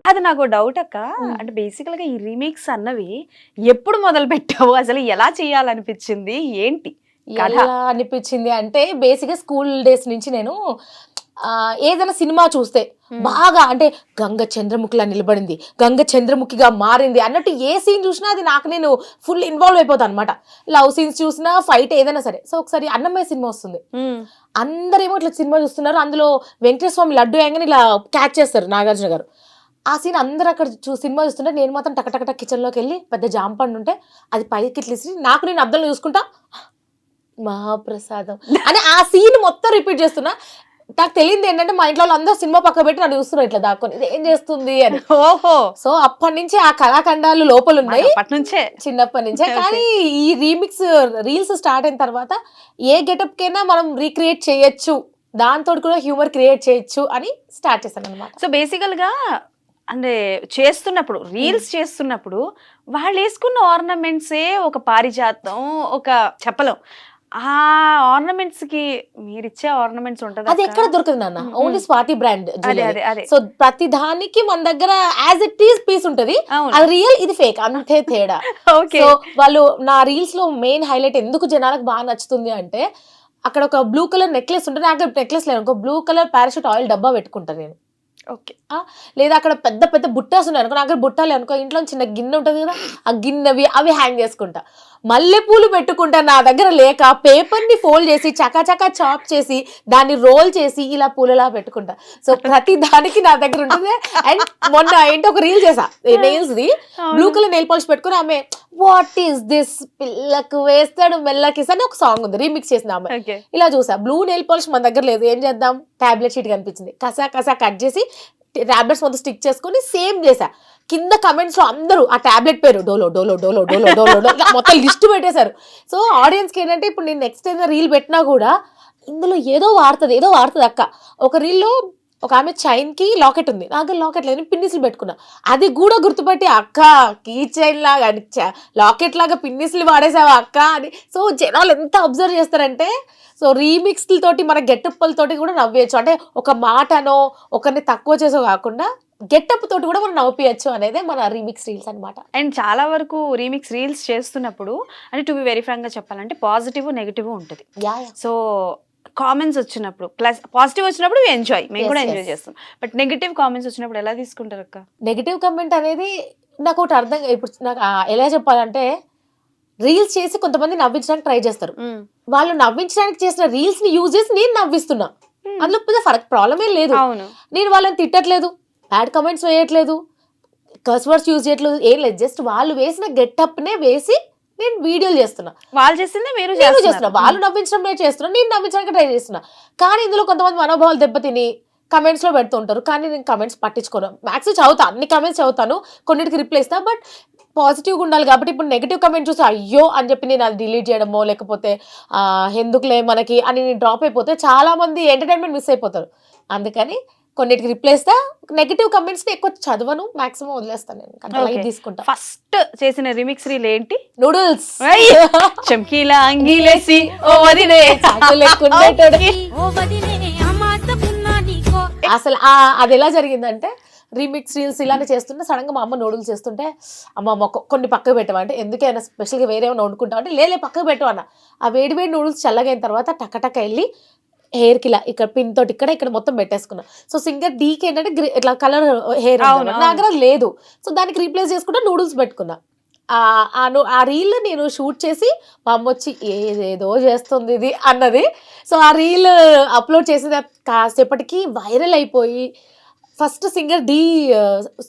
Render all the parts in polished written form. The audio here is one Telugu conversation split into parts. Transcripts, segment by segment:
అది నాకు డౌట్ అక్క. అంటే బేసికల్ గా ఈ రీమేక్స్ అన్నవి ఎప్పుడు మొదలు పెట్టావు, అసలు ఎలా చేయాలనిపించింది, ఏంటి కథ? ఎలా అనిపించింది అంటే బేసిక్ గా స్కూల్ డేస్ నుంచి నేను ఏదైనా సినిమా చూస్తే బాగా అంటే గంగ చంద్రముఖిలా నిలబడింది, గంగ చంద్రముఖిగా మారింది అన్నట్టు ఏ సీన్ చూసినా అది నాకు నేను ఫుల్ ఇన్వాల్వ్ అయిపోతాను అనమాట. లవ్ సీన్స్ చూసినా, ఫైట్ ఏదైనా సరే. సో ఒకసారి అన్నమయ్య సినిమా వస్తుంది, అందరేమో ఇట్లా సినిమా చూస్తున్నారు, అందులో వెంకటేశ్వర స్వామి లడ్డు యాంగని ఇలా క్యాచ్ చేస్తారు నాగార్జున గారు. ఆ సీన్ అందరూ అక్కడ సినిమా చూస్తుంటే నేను మాత్రం టకటకట కిచెన్లోకి వెళ్ళి పెద్ద జాంపండు ఉంటే అది పైకి ఇట్లా నాకు నేను అద్దంలో చూసుకుంటా మహాప్రసాదం అని ఆ సీన్ మొత్తం రిపీట్ చేస్తున్నా. నాకు తెలియదు ఏంటంటే మా ఇంట్లో అందరూ సినిమా పక్క పెట్టి నన్ను చూస్తున్నారు ఇట్లా దాక్కొని, ఇది ఏం చేస్తుంది అని. ఓహో. సో అప్పటి నుంచి ఆ కళాఖండాలు లోపల ఉన్నాయి నుంచే, చిన్నప్పటి నుంచే. కానీ ఈ రీమిక్స్ రీల్స్ స్టార్ట్ అయిన తర్వాత ఏ గెటప్ కైనా మనం రీక్రియేట్ చేయొచ్చు, దాంతో కూడా హ్యూమర్ క్రియేట్ చేయొచ్చు అని స్టార్ట్ చేశాను అనమాట. సో బేసికల్ గా అంటే చేస్తున్నప్పుడు, రీల్స్ చేస్తున్నప్పుడు వాళ్ళు వేసుకున్న ఆర్నమెంట్సే ఒక పారిజాతం, ఒక చెప్పలేం. ఆ ఆర్నమెంట్స్ కి మీరిచ్చే ఆర్నమెంట్స్ ఉంటుంది, అది ఎక్కడ దొరకదు నాన్న, ఓన్లీ స్వాతి బ్రాండ్. అదే. సో ప్రతి దానికి మన దగ్గర యాజ్ ఇట్ ఈస్ పీస్ ఉంటది, అది రియల్ ఇది ఫేక్ అంతే తేడా. సో వాళ్ళు నా రీల్స్ లో మెయిన్ హైలైట్ ఎందుకు జనాలకు బాగా నచ్చుతుంది అంటే అక్కడ ఒక బ్లూ కలర్ నెక్లెస్ ఉంటుంది, నాకు నెక్లెస్ లేదు, ఒక బ్లూ కలర్ పారాషూట్ ఆయిల్ డబ్బా పెట్టుకుంటాను నేను. ఓకే. లేదా అక్కడ పెద్ద పెద్ద బుట్టాస్ ఉన్నాయి అనుకో, నాకు బుట్టాలి అనుకో, ఇంట్లో చిన్న గిన్నె ఉంటుంది కదా, ఆ గిన్నెవి అవి హ్యాంగ్ చేసుకుంటా. మల్లెపూలు పెట్టుకుంటా, నా దగ్గర లేక పేపర్ ని ఫోల్డ్ చేసి చకాచకా చాప్ చేసి దాన్ని రోల్ చేసి ఇలా పూలలా పెట్టుకుంటా. సో ప్రతి దానికి నా దగ్గర ఉంటుంది. అండ్ మొన్న ఏంటో ఒక రీల్ చేసా nails the, blue colour nail polish పెట్టుకుని ఆమె వాట్ ఈస్ దిస్ పిల్లకు వేస్తాడు మెల్లకిస్ అని ఒక సాంగ్ ఉంది, రీమిక్స్ చేసిన ఆమె. ఇలా చూసా, బ్లూ నెయిల్ పాలిష్ మన దగ్గర లేదు, ఏం చేద్దాం, టాబ్లెట్ షీట్ కనిపించింది, కసా కసా కట్ చేసి టాబ్లెట్స్ మొత్తం స్టిక్ చేసుకుని సేమ్ చేసా. కింద కమెంట్స్ లో అందరూ ఆ టాబ్లెట్ పేరు డోలో డోలో డోలో డోలో డోలో డోలో మొత్తం లిస్ట్ పెట్టేశారు. సో ఆడియన్స్ కి ఏంటంటే ఇప్పుడు నేను నెక్స్ట్ ఏదైనా రీల్ పెట్టినా కూడా ఇందులో ఏదో వాడుతుంది అక్క. ఒక రీల్లో ఒక ఆమె చైన్ కి లాకెట్ ఉంది, నాకు లాకెట్ లేదు, పిన్నిస్లు పెట్టుకున్నా, అది కూడా గుర్తుపట్టి అక్క కీ చైన్ లాగా లాకెట్ లాగా పిన్నిస్లు వాడేసావా అక్క అని. సో జనాలు ఎంత అబ్జర్వ్ చేస్తారంటే, సో రీమిక్స్ తోటి మన గెటప్లతోటి కూడా నవ్వేయచ్చు. అంటే ఒక మాటనో ఒకరిని తక్కువ చేసో కాకుండా గెటప్ తోటి కూడా మనం నవ్వియచ్చు అనేది మన రీమిక్స్ రీల్స్ అనమాట. అండ్ చాలా వరకు రీమిక్స్ రీల్స్ చేస్తున్నప్పుడు అంటే టు బి వెరీ ఫ్రాంక్ గా చెప్పాలంటే పాజిటివ్ నెగిటివ్ ఉంటుంది. సో కామెంట్స్ వచ్చినప్పుడు ప్లస్ పాజిటివ్ వచ్చినప్పుడు మేము కూడా ఎంజాయ్ చేస్తాం, బట్ నెగిటివ్ కామెంట్స్ వచ్చినప్పుడు ఎలా తీసుకుంటారు అక్క? నెగిటివ్ కామెంట్ అనేది నాకు ఒకటి అర్థం, ఇప్పుడు నాకు ఎలా చెప్పాలంటే రీల్స్ చేసి కొంతమంది నవ్వించడానికి ట్రై చేస్తారు, వాళ్ళు నవ్వించడానికి చేసిన రీల్స్ ని యూజ్ చేసి నేను నవ్విస్తున్నా, అందులో పెద్ద ప్రాబ్లం ఏం లేదు. నేను వాళ్ళని తిట్టట్లేదు, బ్యాడ్ కామెంట్స్ వేయట్లేదు, కర్స్ వర్డ్స్ యూజ్ చేయట్లేదు, ఏం లేదు, జస్ట్ వాళ్ళు వేసిన గెటప్ నే వేసి నేను వీడియోలు చేస్తున్నా, వాళ్ళు చేసిందే మీరు చేస్తున్నా, వాళ్ళు నవ్వించడం నేను చేస్తున్నా, నేను నవ్వించడానికి ట్రై చేస్తున్నా. కానీ ఇందులో కొంతమంది మనోభావాలు దెబ్బతిని కమెంట్స్ లో పెడుతుంటారు, కానీ నేను కమెంట్స్ పట్టించుకోను, మ్యాక్స్ చదువుతా, అన్ని కమెంట్స్ చదువుతాను, కొన్నిటికి రిప్లై ఇస్తా, బట్ పాజిటివ్గా ఉండాలి. కాబట్టి ఇప్పుడు నెగిటివ్ కమెంట్ చూసి అయ్యో అని చెప్పి నేను అది డిలీట్ చేయడమో లేకపోతే ఎందుకులే మనకి అని నేను డ్రాప్ అయిపోతే చాలా మంది ఎంటర్టైన్మెంట్ మిస్ అయిపోతారు. అందుకని కొన్నిటికి రిప్లై ఇస్తా, నెగిటివ్ కమెంట్స్ ని ఎక్కువ చదవను, మాక్సిమం వదిలేస్తాను నేను, లైట్ తీసుకుంటా. ఫస్ట్ చేసిన రీమిక్స్ రీల్ ఏంటి? నూడిల్స్. చమ్కీలా అంగీలేసి ఓ వదినే అసలు అది ఎలా జరిగిందంటే, రీమిక్స్ రీల్స్ ఇలానే చేస్తుంటే సడన్ గా మా అమ్మ నూడిల్స్ చేస్తుంటే, అమ్మ కొన్ని పక్కకు పెట్టవా అంటే, ఎందుకైనా స్పెషల్గా వేరే ఏమైనా వండుకుంటావు అంటే, లేలే పక్కకు పెట్టవన్నా. ఆ వేడి వేడి నూడిల్స్ చల్లగైన తర్వాత టక్కటక్క వెళ్ళి హెయిర్ కి ఇలా ఇక్కడ పిన్ తోటి ఇక్కడ మొత్తం పెట్టేసుకున్నా. సో సింగర్ డీకి ఏంటంటే ఇట్లా కలర్ హెయిర్ నా దగ్గర లేదు, సో దానికి రీప్లేస్ చేసుకుంటే నూడిల్స్ పెట్టుకున్నా. ఆ రీల్ నేను షూట్ చేసి మా అమ్మ వచ్చి ఏదేదో చేస్తుంది ఇది అన్నది. సో ఆ రీల్ అప్లోడ్ చేసిన కాసేపటికి వైరల్ అయిపోయి ఫస్ట్ సింగర్ డి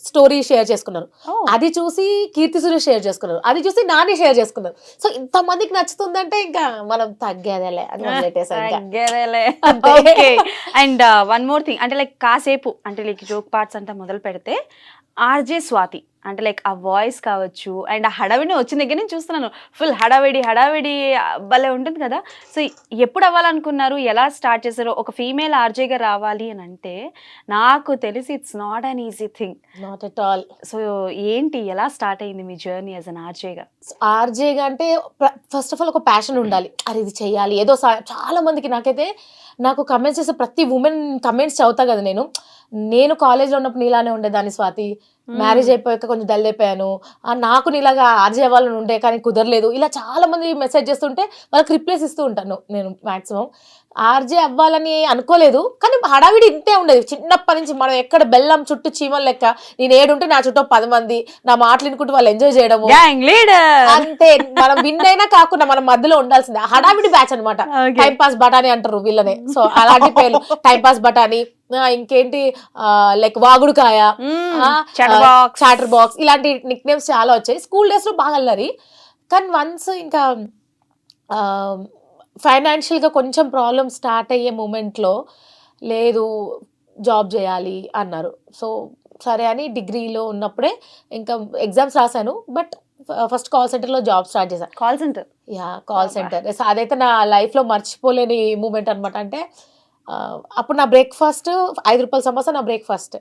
స్టోరీ షేర్ చేసుకున్నారు, అది చూసి కీర్తి సురేష్ షేర్ చేసుకున్నారు, అది చూసి నాని షేర్ చేసుకున్నారు. సో ఇంతమందికి నచ్చుతుందంటే ఇంకా మనం తగ్గేదేలే అని. అండ్ వన్ మోర్ థింగ్, అంటే లైక్ కాసేపు అంటే లైక్ జోక్ పార్ట్స్ అంతా మొదలు పెడితే ఆర్జే స్వాతి అంటే లైక్ ఆ వాయిస్ కావచ్చు అండ్ ఆ హడావిడి వచ్చిన దగ్గర నుంచి చూస్తున్నాను, ఫుల్ హడావిడి భలే ఉంటుంది కదా. సో ఎప్పుడు అవ్వాలనుకున్నారు, ఎలా స్టార్ట్ చేశారు? ఒక ఫీమేల్ ఆర్జేగా రావాలి అని అంటే నాకు తెలిసి it's not an easy thing, not at all. So ఏంటి, ఎలా స్టార్ట్ అయింది మీ జర్నీ యాజ్ అన్ ఆర్జేగా? ఆర్జేగా అంటే ఫస్ట్ ఆఫ్ ఆల్ ఒక ప్యాషన్ ఉండాలి, అది ఇది చేయాలి ఏదో. చాలా మందికి నాకు కమెంట్స్ చేసే ప్రతి ఉమెన్ కమెంట్స్ చదువుతా కదా నేను, నేను కాలేజ్లో ఉన్నప్పుడు నీలానే ఉండేదాన్ని స్వాతి, మ్యారేజ్ అయిపోయాక కొంచెం డల్ అయిపోయాను, నాకు నీలాగా ఆర్జే అవ్వాలని ఉండే కానీ కుదరలేదు, ఇలా చాలా మంది మెసేజ్ చేస్తుంటే వాళ్ళకి రిప్లైస్ ఇస్తూ ఉంటాను నేను మాక్సిమం. ఆర్జే అవ్వాలని అనుకోలేదు, కానీ హడావిడి ఇంతే ఉండేది చిన్నప్పటి నుంచి. మనం ఎక్కడ బెల్లం చుట్టూ చీమలు లెక్క, నేను ఏడుంటే నా చుట్టూ 10 మంది నా మాటలు వినుకుంటూ వాళ్ళు ఎంజాయ్ చేయడము అంతే. మనం విన్ అయినా కాకుండా మనం మధ్యలో ఉండాల్సిందే. హడావిడి బ్యాచ్ అనమాట. టైం పాస్ బటానీ అంటారు వీళ్ళనే. సో అలాంటి పేర్లు, టైం పాస్ బటానీ, ఇంకేంటి లైక్ వాగుడుకాయ, చాటర్ బాక్స్, ఇలాంటి నిక్ నేమ్స్ చాలా వచ్చాయి. స్కూల్ డేస్ లో బాగా అల్లరి. కానీ వన్స్ ఇంకా ఫైనాన్షియల్ గా కొంచెం ప్రాబ్లమ్ స్టార్ట్ అయ్యే మూమెంట్లో లేదు జాబ్ చేయాలి అన్నారు. సో సరే అని డిగ్రీలో ఉన్నప్పుడే ఇంకా ఎగ్జామ్స్ రాశాను. బట్ ఫస్ట్ కాల్ సెంటర్లో జాబ్ స్టార్ట్ చేశాను. Call centre? Yeah, call centre. అదైతే నా లైఫ్లో మర్చిపోలేని మూమెంట్ అనమాట. అంటే అప్పుడు నా బ్రేక్ఫాస్ట్ 5 రూపాయల సమోసా నా బ్రేక్ఫాస్ట్.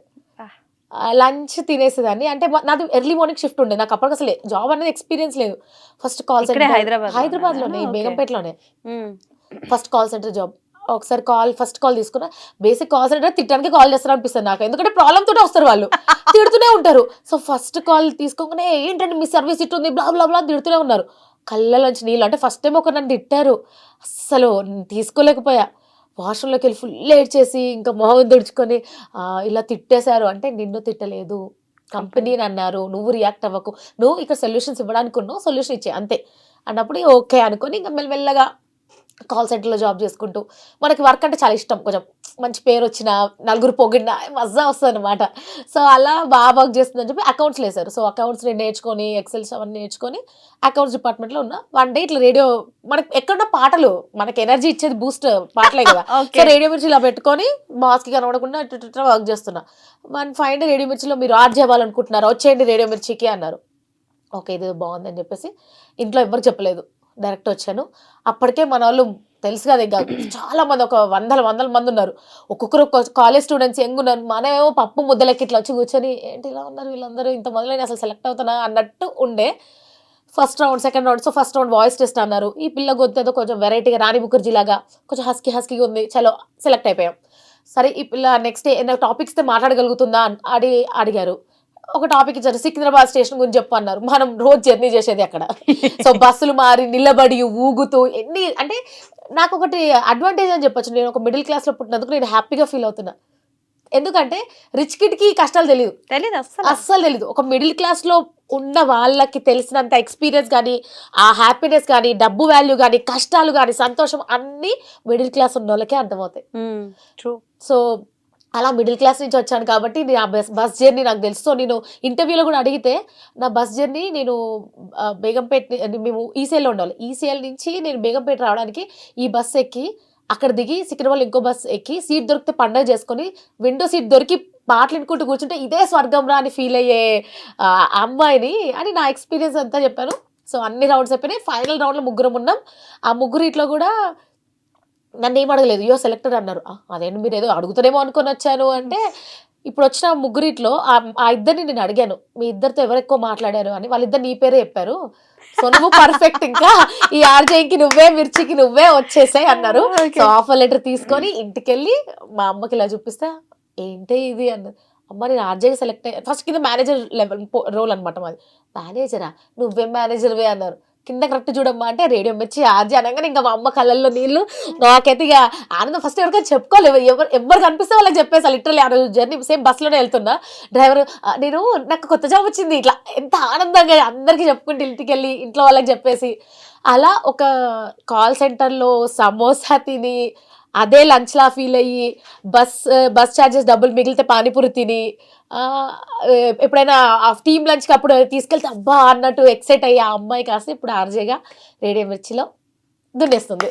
లంచ్ తినేసేదాన్ని. అంటే నాది ఎర్లీ మార్నింగ్ షిఫ్ట్ ఉండే. నాకు అప్పటికి అసలు జాబ్ అనేది ఎక్స్పీరియన్స్ లేదు. ఫస్ట్ కాల్ సెంటర్ హైదరాబాద్లోనే, బేగంపేటలోనే ఫస్ట్ కాల్ సెంటర్ జాబ్. ఒకసారి ఫస్ట్ కాల్ తీసుకున్నా. బేసిక్ కాల్ సెంటర్ తిట్టడానికి కాల్ చేస్తారు అనిపిస్తుంది నాకు, ఎందుకంటే ప్రాబ్లమ్ తోటే వస్తారు వాళ్ళు, తిడుతూనే ఉంటారు. సో ఫస్ట్ కాల్ తీసుకోగానే ఏంటంటే మీ సర్వీస్ ఇట్టుంది బ్లా బ్లా బ్లా తిడుతూనే ఉన్నారు. కళ్ళలోంచి నీళ్ళు. అంటే ఫస్ట్ టైం ఒక నన్ను తిట్టారు, అస్సలు తీసుకోలేకపోయా. వాష్రూమ్లోకి వెళ్ళి ఫుల్ ఏడ్చేసి ఇంకా మొహం తుడుచుకొని ఇలా తిట్టేశారు. అంటే నిన్ను తిట్టలేదు, కంపెనీని అన్నారు, నువ్వు రియాక్ట్ అవ్వకు, నువ్వు ఇక్కడ సొల్యూషన్స్ ఇవ్వడానికి ఉన్నావు, సొల్యూషన్ ఇచ్చే అంతే అన్నప్పుడు ఓకే అనుకొని ఇంకా మెల్లమెల్లగా కాల్ సెంటర్లో జాబ్ చేసుకుంటూ, మనకి వర్క్ అంటే చాలా ఇష్టం, కొంచెం మంచి పేరు వచ్చిన, నలుగురు పొగిడిన మజా వస్తుంది అనమాట. సో అలా బాగా వర్క్ చేస్తుందని చెప్పి అకౌంట్స్ వేశారు. సో అకౌంట్స్ నేర్చుకొని, ఎక్సెల్స్ అవన్నీ నేర్చుకొని అకౌంట్స్ డిపార్ట్మెంట్లో ఉన్న. వన్ డే ఇట్లా రేడియో, మనకి ఎక్కడున్న పాటలు, మనకి ఎనర్జీ ఇచ్చేది బూస్ట్ పాటలే కదా. సో రేడియో మిర్చి ఇలా పెట్టుకొని బాస్కి కనబడకుండా ఇట్లా వర్క్ చేస్తున్నా. ఫైన్ డే రేడియో మిర్చిలో మీరు ఆర్జే అవ్వాలనుకుంటున్నారా, వచ్చేయండి రేడియో మిర్చికి అన్నారు. ఓకే ఇది బాగుందని చెప్పేసి ఇంట్లో ఎవరికి చెప్పలేదు, డైరెక్ట్ వచ్చాను. అప్పటికే మన వాళ్ళు తెలుసు కదా, ఇంకా చాలా మంది, ఒక వందల మంది ఉన్నారు. ఒక్కొక్కరు కాలేజ్ స్టూడెంట్స్ యంగ్ ఉన్నారు. మనమేమో పప్పు ముద్దలకి ఇట్లా వచ్చి కూర్చొని ఏంటి ఇలా ఉన్నారు వీళ్ళందరూ, ఇంతమందిలో నేను అసలు సెలెక్ట్ అవుతానా అన్నట్టు ఉండే. First round, second round. So first round voice test అన్నారు. ఈ పిల్ల గొంతేదో కొంచెం వెరైటీగా రాణి ముఖర్జీ లాగా కొంచెం హస్కీగా ఉంది. చలో సెలెక్ట్ అయిపోయాం. సరే ఈ పిల్ల నెక్స్ట్ ఏదైనా టాపిక్స్ మాట్లాడగలుగుతుందా అని అడిగారు. ఒక టాపిక్ ఇచ్చారు, సికింద్రాబాద్ స్టేషన్ గురించి చెప్పు అన్నారు. మనం రోజు జర్నీ చేసేది అక్కడ. సో బస్సులు మారి నిలబడి ఊగుతూ ఎన్ని, అంటే నాకు ఒకటి అడ్వాంటేజ్ అని చెప్పొచ్చు, నేను ఒక మిడిల్ క్లాస్లో పుట్టినందుకు నేను హ్యాపీగా ఫీల్ అవుతున్నా. ఎందుకంటే రిచ్ కిడ్కి కష్టాలు తెలియదు అస్సలు తెలీదు. ఒక మిడిల్ క్లాస్లో ఉన్న వాళ్ళకి తెలిసినంత ఎక్స్పీరియన్స్ కానీ, ఆ హ్యాపీనెస్ కానీ, డబ్బు వాల్యూ కానీ, కష్టాలు కానీ, సంతోషం అన్నీ మిడిల్ క్లాస్ ఉన్న వాళ్ళకే అర్థమవుతాయి. సో అలా మిడిల్ క్లాస్ నుంచి వచ్చాను కాబట్టి నా బస్ జర్నీ నాకు తెలుసు. సో నేను ఇంటర్వ్యూలో కూడా అడిగితే నా బస్ జర్నీ, నేను బేగంపేట, మేము ఈసీఎల్లో ఉండాలి, ఈసీఎల్ నుంచి నేను బేగంపేట రావడానికి ఈ బస్ ఎక్కి అక్కడ దిగి సికింద్రాబాద్ ఇంకో బస్ ఎక్కి సీట్ దొరికితే పండగ చేసుకొని విండో సీట్ దొరికి పాటలు వినుకుంటూ కూర్చుంటే ఇదే స్వర్గం రా అని ఫీల్ అయ్యే అమ్మాయిని అని నా ఎక్స్పీరియన్స్ అంతా చెప్పాను. సో అన్ని రౌండ్స్ అయిపోయినాయి. ఫైనల్ రౌండ్లో 3 ఉన్నాం. ఆ 3 కూడా నన్ను ఏం అడగలేదు, యో సెలెక్టెడ్ అన్నారు. అదేంటి మీరు ఏదో అడుగుతారేమో అనుకొని వచ్చాను అంటే, ఇప్పుడు వచ్చిన 3 ఆ ఇద్దరిని నేను అడిగాను, మీ ఇద్దరితో ఎవరు ఎక్కువ మాట్లాడారు అని. వాళ్ళిద్దరు నీ పేరే చెప్పారు. సో నువ్వు పర్ఫెక్ట్, ఇంకా ఈ ఆర్జేకి నువ్వే, మిర్చికి నువ్వే వచ్చేసాయి అన్నారు. సో ఆఫర్ లెటర్ తీసుకొని ఇంటికి వెళ్ళి మా అమ్మకి ఇలా చూపిస్తే ఏంటి ఇది అన్నది. అమ్మ నేను ఆర్జేకి సెలెక్ట్ అయ్యా. ఫస్ట్ కింద మేనేజర్ లెవెల్ రోల్ అనమాట మాది. మేనేజరా, నువ్వేం మేనేజర్వే అన్నారు. కింద కరెక్ట్ చూడమ్మా అంటే రేడియో మిర్చి ఆర్జే అనగానే ఇంకా మా అమ్మ కళ్ళల్లో నీళ్ళు. నాకైతే ఇక ఆనందం ఫస్ట్ ఎవరికైనా చెప్పుకోలేవు, ఎవరు కనిపిస్తే వాళ్ళకి చెప్పేసా. లిటరల్లీ ఆ రోజు జర్నీ సేమ్ బస్సులోనే వెళ్తున్నా. డ్రైవర్ నాకు కొత్త జాబ్ వచ్చింది, ఇట్లా ఎంత ఆనందంగా అందరికీ చెప్పుకుంటే ఇంటికి వెళ్ళి ఇంట్లో వాళ్ళకి చెప్పేసి, అలా ఒక కాల్ సెంటర్లో సమోసా తిని అదే లంచ్లా ఫీల్ అయ్యి, బస్ ఛార్జెస్ డబ్బులు మిగిలితే పానీపూరి తిని, ఎప్పుడైనా ఆ టీమ్ లంచ్కి అప్పుడు తీసుకెళ్తే అబ్బా అన్నట్టు ఎక్సైట్ అయ్యి ఆ అమ్మాయి కాస్త ఇప్పుడు ఆర్జేగా రేడియో మిర్చిలో దున్నేస్తుంది.